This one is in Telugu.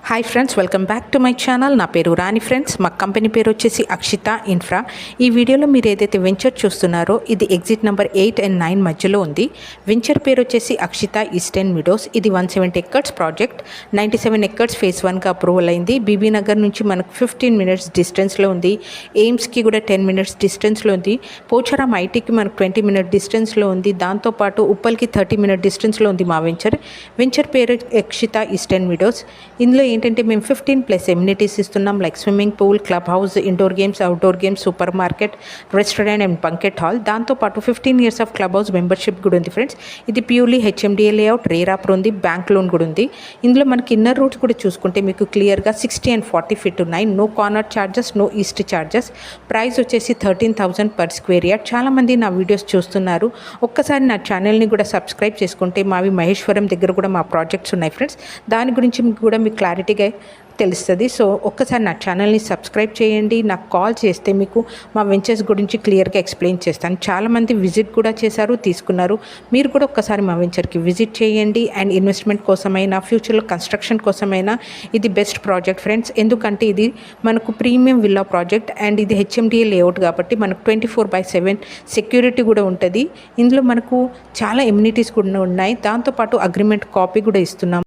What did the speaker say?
Hi friends, welcome back to my channel. నా పేరు రాణి ఫ్రెండ్స్. మా కంపెనీ పేరు వచ్చేసి అక్షిత ఇన్ఫ్రా. ఈ వీడియోలో మీరు ఏదైతే వెంచర్ చూస్తున్నారో ఇది ఎగ్జిట్ నెంబర్ 8 and 9 మధ్యలో ఉంది. వెంచర్ పేరు వచ్చేసి అక్షిత ఈస్టర్న్ మీడోస్. ఇది 170 acres ప్రాజెక్ట్. 97 acres ఫేజ్ 1గా అప్రూవల్ అయింది. బీబీ నగర్ నుంచి మనకు 15 minutes డిస్టెన్స్లో ఉంది. ఎయిమ్స్కి కూడా 10 minutes డిస్టెన్స్లో ఉంది. పోచారం ఐటీకి మనకు 20 minute డిస్టెన్స్లో ఉంది. దాంతోపాటు ఉప్పల్కి 30 minute డిస్టెన్స్లో ఉంది మా వెంచర్ పేరు అక్షిత ఈస్టర్న్ మీడోస్. ఇందులో ఏంటంటే మేము 15+ ఎమ్యూనిటీస్ ఇస్తున్నాం. Like swimming pool, club house, indoor games, outdoor games, super market, restaurant and banquet hall. దాంతోపాటు 15 years of club house membership కూడా ఉంది ఫ్రెండ్స్. ఇది ప్యూర్లీ హెచ్ఎండిఏ లేఅవుట్, రేరాపర్ ఉంది, బ్యాంక్ లోన్ కూడా ఉంది. ఇందులో మనకి ఇన్నర్ రూట్స్ కూడా చూసుకుంటే మీకు క్లియర్గా 60 and 40 feet ఉన్నాయి. No corner charges, no east charges. Price వచ్చేసి 13,000 per square yard. చాలామంది నా వీడియోస్ చూస్తున్నారు. ఒక్కసారి నా ఛానల్ని కూడా సబ్స్క్రైబ్ చేసుకుంటే మావి మహేశ్వరం దగ్గర కూడా మా ప్రాజెక్ట్స్ ఉన్నాయి ఫ్రెండ్స్. దాని గురించి మీకు క్లారిటీగా తెలుస్తుంది. సో ఒక్కసారి నా ఛానల్ని సబ్స్క్రైబ్ చేయండి. నాకు కాల్ చేస్తే మీకు మా వెంచర్స్ గురించి క్లియర్గా ఎక్స్ప్లెయిన్ చేస్తాను. చాలామంది విజిట్ కూడా చేశారు, తీసుకున్నారు. మీరు కూడా ఒక్కసారి మా వెంచర్కి విజిట్ చేయండి. అండ్ ఇన్వెస్ట్మెంట్ కోసమైనా, ఫ్యూచర్లో కన్స్ట్రక్షన్ కోసమైనా ఇది బెస్ట్ ప్రాజెక్ట్ ఫ్రెండ్స్. ఎందుకంటే ఇది మనకు ప్రీమియం విల్లా ప్రాజెక్ట్ అండ్ ఇది హెచ్ఎండిఏ లేఅవుట్ కాబట్టి మనకు 24/7 సెక్యూరిటీ కూడా ఉంటుంది. ఇందులో మనకు చాలా ఎమ్యూనిటీస్ కూడా ఉన్నాయి. దాంతోపాటు అగ్రిమెంట్ కాపీ కూడా ఇస్తున్నాం.